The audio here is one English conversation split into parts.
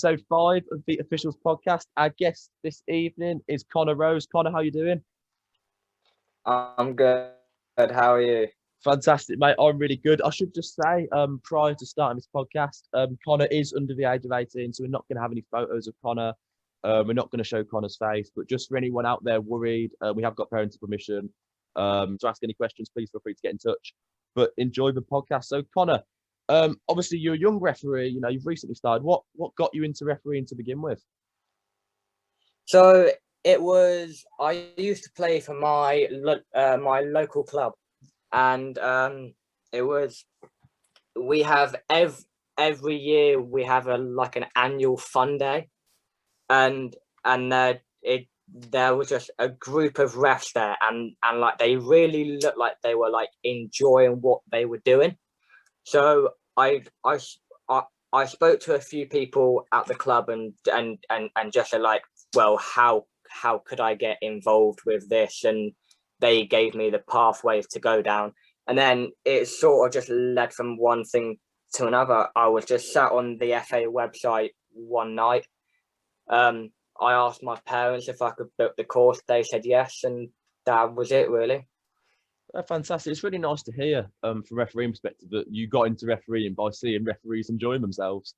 episode 5 of the Officials podcast. Our guest this evening is Connor Rose. Connor, how you doing? I'm good. How are you? Fantastic, mate. I'm really good. I should just say, prior to starting this podcast, Connor is under the age of 18, so we're not going to have any photos of Connor. We're not going to show Connor's face, but just for anyone out there worried, we have got parental permission. To ask any questions, please feel free to get in touch. But enjoy the podcast. So, Connor, obviously you're a young referee. You know, you've recently started. What got you into refereeing to begin with? So I used to play for my local club, and we have every year we have an annual fun day, and there was just a group of refs there, and like they really looked like they were like enjoying what they were doing. So I spoke to a few people at the club and just said like, well, how could I get involved with this? And they gave me the pathways to go down. And then it sort of just led from one thing to another. I was just sat on the FA website one night. I asked my parents if I could book the course. They said yes, and that was it, really. Fantastic. It's really nice to hear from refereeing perspective that you got into refereeing by seeing referees enjoying themselves.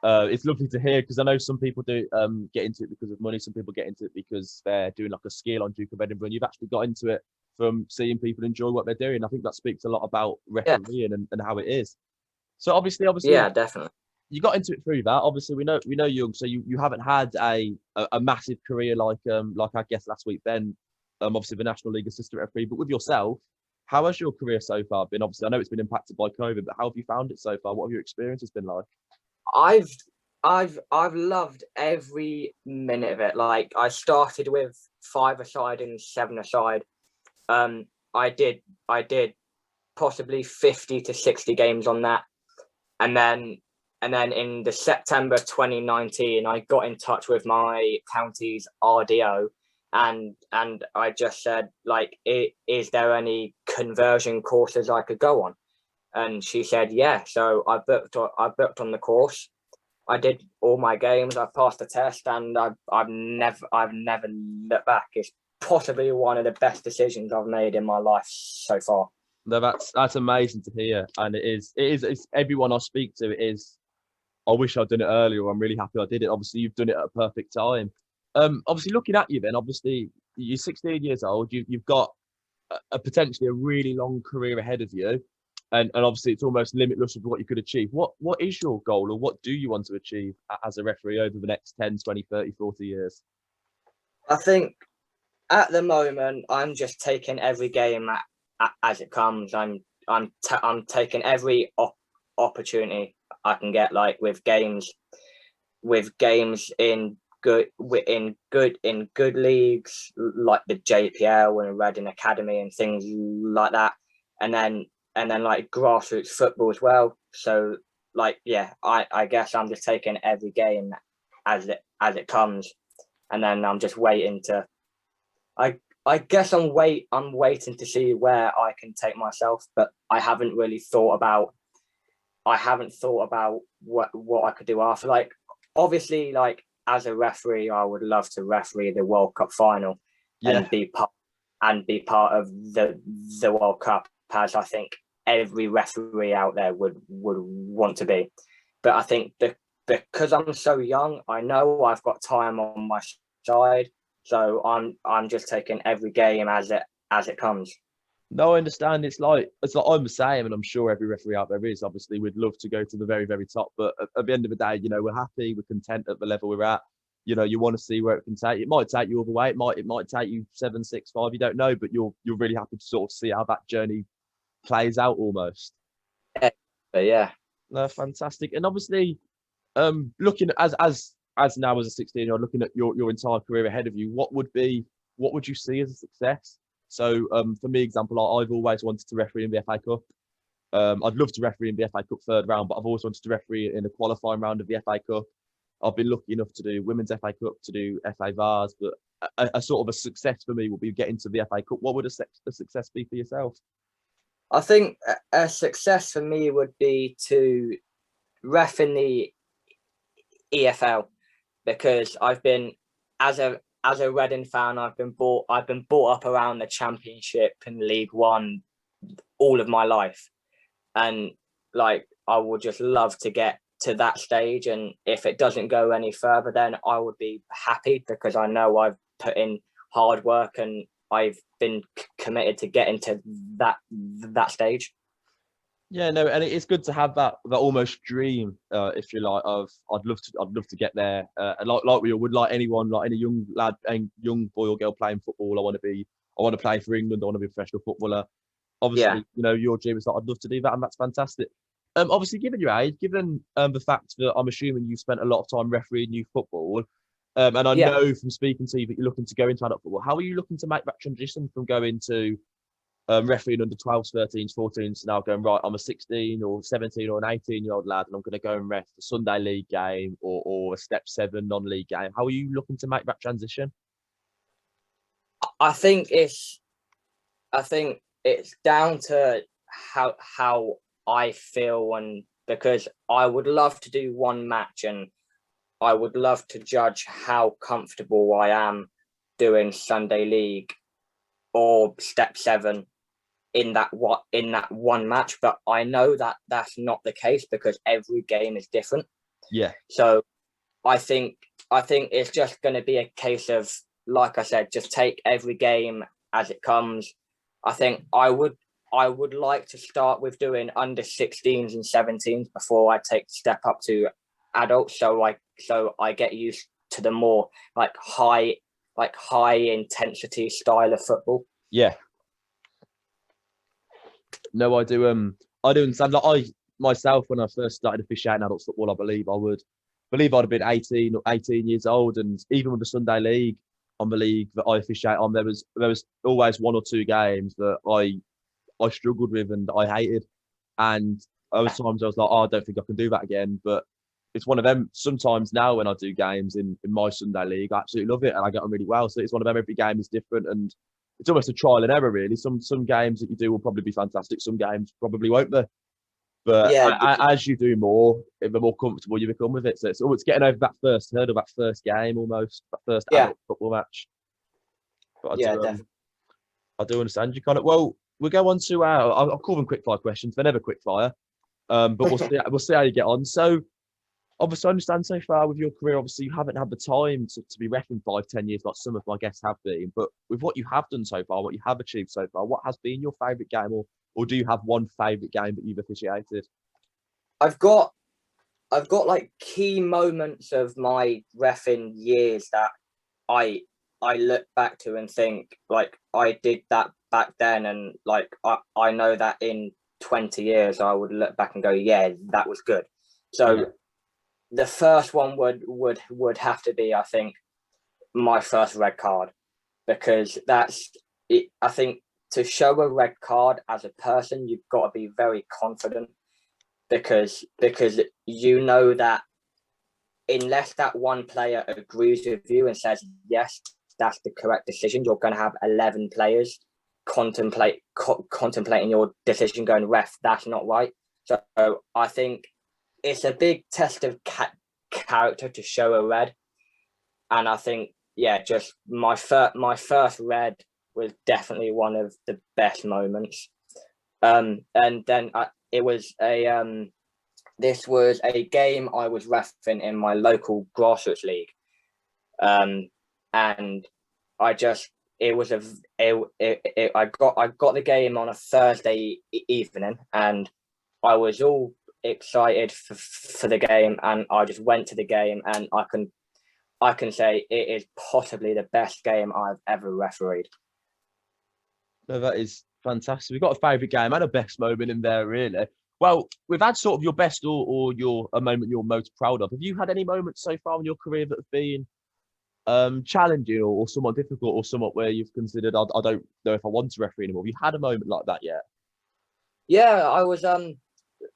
It's lovely to hear because I know some people do get into it because of money. Some people get into it because they're doing like a skill on Duke of Edinburgh, and you've actually got into it from seeing people enjoy what they're doing. I think that speaks a lot about refereeing and how it is. So obviously, yeah, definitely. You got into it through that. Obviously, we know young, so you haven't had a massive career like our guest last week, Ben. Obviously the National League assistant referee, but with yourself, how has your career so far been? Obviously, I know it's been impacted by COVID, but how have you found it so far? What have your experiences been like? I've loved every minute of it. Like I started with 5-a-side and 7-a-side. I did possibly 50 to 60 games on that, and then in the September 2019, I got in touch with my county's RDO. And I just said, like, is there any conversion courses I could go on? And she said, yeah. So I booked on the course. I did all my games. I passed the test, and I've never looked back. It's possibly one of the best decisions I've made in my life so far. No, that's amazing to hear, and it's everyone I speak to. It is. I wish I'd done it earlier. I'm really happy I did it. Obviously, you've done it at a perfect time. Obviously, looking at you, then obviously you're 16 years old. You've got a potentially a really long career ahead of you, and obviously it's almost limitless of what you could achieve. What is your goal, or what do you want to achieve as a referee over the next 10, 20, 30, 40 years? I think at the moment I'm just taking every game as it comes. I'm taking every opportunity I can get, like with games in good leagues like the JPL and Reading Academy and things like that, and then like grassroots football as well. So like, yeah, I guess I'm just taking every game as it comes, and then I'm just waiting to. I guess I'm waiting to see where I can take myself, but I haven't thought about what I could do after. Like, obviously, like as a referee, I would love to referee the World Cup final and be part of the World Cup, as I think every referee out there would want to be. But I think because I'm so young, I know I've got time on my side, so I'm just taking every game as it comes. No, I understand. It's like I'm the same, and I'm sure every referee out there is. Obviously, we'd love to go to the very, very top, but at the end of the day, you know, we're happy, we're content at the level we're at. You know, you want to see where it can take you. It might take you all the way. It might take you 7, 6, 5. You don't know, but you're really happy to sort of see how that journey plays out almost. But yeah, no, fantastic. And obviously, looking as now as a 16-year-old, looking at your entire career ahead of you, what would you see as a success? So for me, example, I've always wanted to referee in the FA Cup. I'd love to referee in the FA Cup third round, but I've always wanted to referee in a qualifying round of the FA Cup. I've been lucky enough to do Women's FA Cup, to do FA Vars, but a sort of a success for me will be getting to the FA Cup. What would a success be for yourself? I think a success for me would be to ref in the EFL, because I've been, as a Reading fan, I've been brought up around the Championship and League One all of my life, and like I would just love to get to that stage. And if it doesn't go any further, then I would be happy, because I know I've put in hard work and I've been committed to getting to that stage. Yeah, no, and it's good to have that almost dream, if you like, of I'd love to get there. And like we all would, like anyone, like any young lad, any young boy or girl playing football. I want to play for England. I want to be a professional footballer. Obviously, Yeah. you know, your dream is that I'd love to do that, and that's fantastic. Obviously, given your age, given the fact that I'm assuming you spent a lot of time refereeing youth football, and I Yeah. know from speaking to you that you're looking to go into adult football. How are you looking to make that transition from going to refereeing under 12s, 13s, 14s, now going, right, I'm a 16 or 17 or an 18-year-old lad, and I'm going to go and ref a Sunday league game or a Step 7 non-league game? How are you looking to make that transition? I think it's down to how I feel, and because I would love to do one match, and I would love to judge how comfortable I am doing Sunday league or Step 7 in that one match. But I know that that's not the case, because every game is different. Yeah. So I think it's just going to be a case of, like I said, just take every game as it comes. I think I would like to start with doing under 16s and 17s before I take the step up to adults, so I get used to the more like high intensity style of football. Yeah. No, I do. I do understand. Like I myself, when I first started officiating adult football, I believe I'd have been 18 or 18 years old, and even with the Sunday league on the league that I officiate on, there was always one or two games that I struggled with and I hated, and there was times I was like, oh, I don't think I can do that again. But it's one of them. Sometimes now when I do games in my Sunday league, I absolutely love it and I get on really well. So it's one of them. Every game is different, and it's almost a trial and error, really. Some games that you do will probably be fantastic. Some games probably won't be. But Yeah, as you do more, the more comfortable you become with it. So it's getting over that first hurdle, that first game, almost that first yeah, adult football match. But yeah, definitely. I do understand you kind of. Well, we'll go on to our. I'll call them quick fire questions. They're never quick fire. But we'll see how you get on. So obviously, I understand so far with your career, obviously you haven't had the time to be reffing 5-10 years like some of my guests have been. But with what you have done so far, what you have achieved so far, what has been your favourite game, or do you have one favourite game that you've officiated? I've got like key moments of my reffing years that I look back to and think like I did that back then, and like I know that in 20 years I would look back and go, yeah, that was good. So Yeah. the first one would have to be, I think, my first red card, because that's it. I think to show a red card as a person, you've got to be very confident, because you know that unless that one player agrees with you and says yes, that's the correct decision, you're going to have 11 players contemplating your decision, going, ref, that's not right. So I think it's a big test of character to show a red, and I think, yeah, just my first red was definitely one of the best moments. And then it was this was a game I was reffing in my local grassroots league, and I just I got the game on a Thursday evening, and I was all excited for the game, and I just went to the game, and I can say it is possibly the best game I've ever refereed. No, that is fantastic. We've got a favourite game and a best moment in there, really. Well, we've had sort of your best or a moment you're most proud of. Have you had any moments so far in your career that have been challenging or somewhat difficult, or somewhat where you've considered, I don't know if I want to referee anymore? Have you had a moment like that yet? Yeah, I was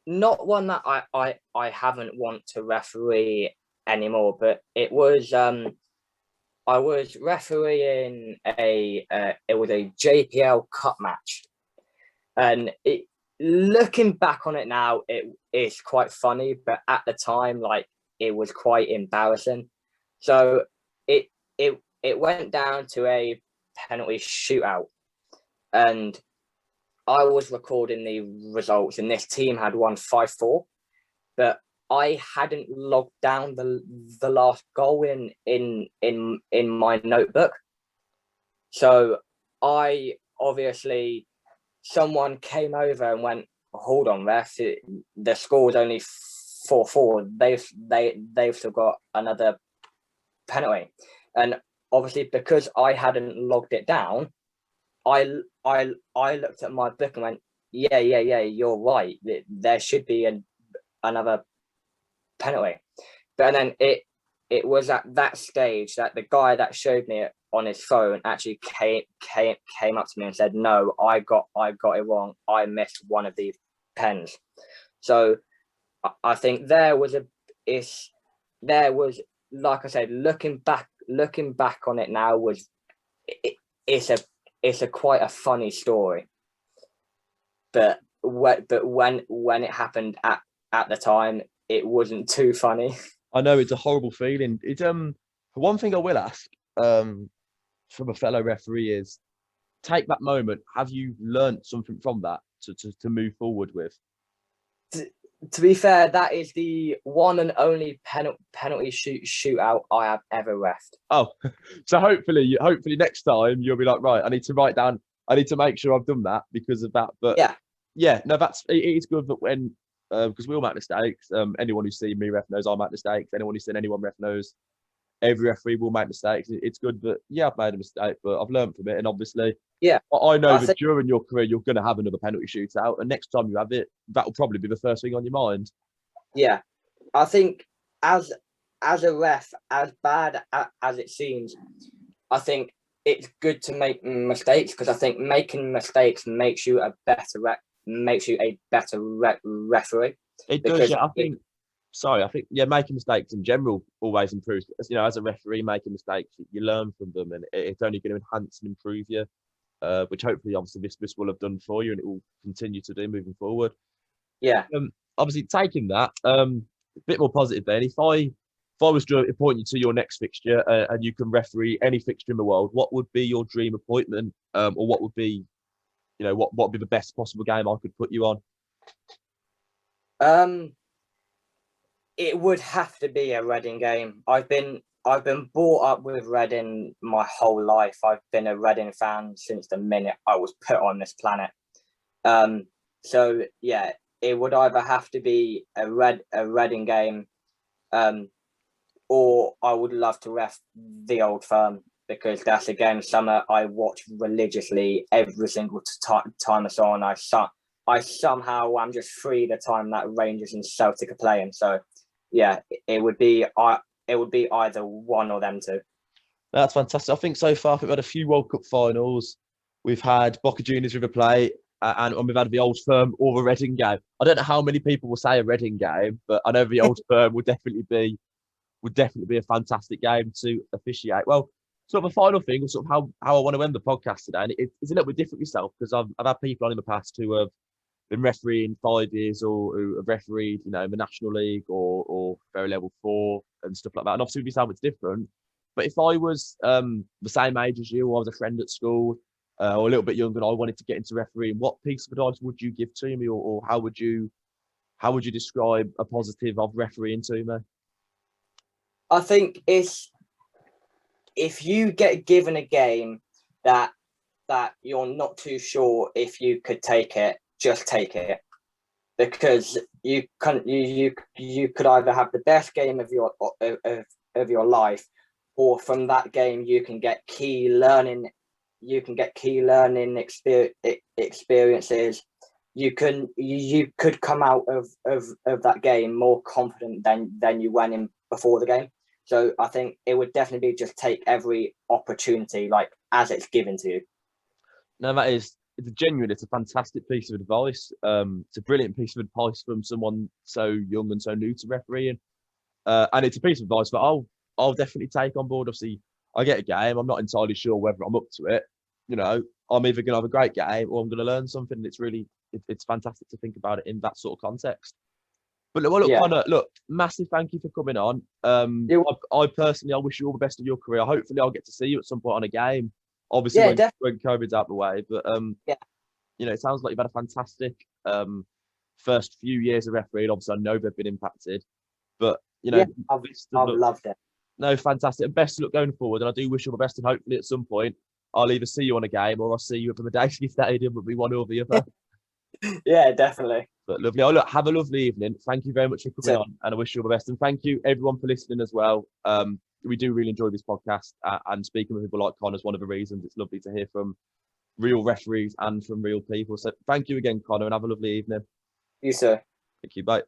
not one that I haven't want to referee anymore, but it was I was refereeing it was a JPL Cup match, and looking back on it now, it is quite funny, but at the time, like, it was quite embarrassing. So it went down to a penalty shootout, and I was recording the results, and this team had won 5-4, but I hadn't logged down the last goal in my notebook. So I obviously, someone came over and went, hold on, ref, the score is only 4-4. They've still got another penalty. And obviously, because I hadn't logged it down, I looked at my book and went, yeah, you're right. There should be another penalty. But then it was at that stage that the guy that showed me it on his phone actually came up to me and said, no, I got it wrong. I missed one of these pens. So I think there was, like I said, looking back on it now, it's a quite a funny story. But when it happened at the time, it wasn't too funny. I know it's a horrible feeling. It's one thing I will ask from a fellow referee is, take that moment. Have you learned something from that to move forward with? To be fair, that is the one and only penalty shootout I have ever refed. Oh, so hopefully next time you'll be like, right, I need to make sure I've done that because of that. But yeah, no, it's good that when, because we all make mistakes. Anyone who's seen me ref knows I make mistakes. Anyone who's seen anyone ref knows every referee will make mistakes. It's good that, yeah, I've made a mistake, but I've learned from it. And obviously, yeah, I know that during your career, you're going to have another penalty shootout. And next time you have it, that'll probably be the first thing on your mind. Yeah. I think as a ref, as bad as it seems, I think it's good to make mistakes, because I think making mistakes makes you a better referee. It does, yeah. I think making mistakes in general always improves. As a referee, making mistakes, you learn from them, and it's only going to enhance and improve you, which hopefully, obviously, this will have done for you, and it will continue to do moving forward. Yeah. Obviously, taking that a bit more positive, then, if I was to appoint you to your next fixture, and you can referee any fixture in the world, what would be your dream appointment, or what would be, what would be the best possible game I could put you on? It would have to be a Reading game. I've been brought up with Reading my whole life. I've been a Reading fan since the minute I was put on this planet. So yeah, it would either have to be a Reading game, or I would love to ref the Old Firm, because that's a game summer I watch religiously every single time it's on. I somehow am just free the time that Rangers and Celtic are playing. So yeah, it would be either one or them two. That's fantastic. I think so far we've had a few World Cup finals. We've had Boca Juniors River Plate, and we've had the Old Firm or the Reading game. I don't know how many people will say a Reading game, but I know the Old Firm would definitely be a fantastic game to officiate. Well, sort of a final thing, or sort of how I want to end the podcast today, and it's a little bit different myself, because I've had people on in the past who have been refereeing 5 years, or who have refereed, in the National League or very level 4 and stuff like that. And obviously with yourself, it's different. But if I was the same age as you, or I was a friend at school, or a little bit younger, and I wanted to get into refereeing, what piece of advice would you give to me, or how would you describe a positive of refereeing to me? I think if you get given a game that you're not too sure if you could take it, just take it, because you could either have the best game of your life, or from that game you can get key learning experiences. You could come out of that game more confident than you went in before the game. So I think it would definitely be just take every opportunity like as it's given to you. No, it's a fantastic piece of advice. It's a brilliant piece of advice from someone so young and so new to refereeing. And it's a piece of advice that I'll definitely take on board. Obviously, I get a game, I'm not entirely sure whether I'm up to it. I'm either going to have a great game or I'm going to learn something. And it's fantastic to think about it in that sort of context. But well, look, Yeah. Connor, look, massive thank you for coming on. I personally, I wish you all the best of your career. Hopefully, I'll get to see you at some point on a game. Obviously, Yeah, when, definitely. when COVID's out the way. But Yeah. you know, it sounds like you've had a fantastic first few years of refereeing. Obviously, I know they've been impacted, but you know, Yeah, I've best of luck. loved it. No, fantastic. And best of luck going forward. And I do wish you all the best. And hopefully, at some point, I'll either see you on a game or I'll see you at the Medeski Stadium. But we one or the other. Yeah, definitely. But lovely. Oh, look, have a lovely evening. Thank you very much for coming So, on, and I wish you all the best. And thank you everyone for listening as well. We do really enjoy this podcast, and speaking with people like Connor is one of the reasons. It's lovely to hear from real referees and from real people. So thank you again, Connor, and have a lovely evening. you, sir. Thank you. Bye.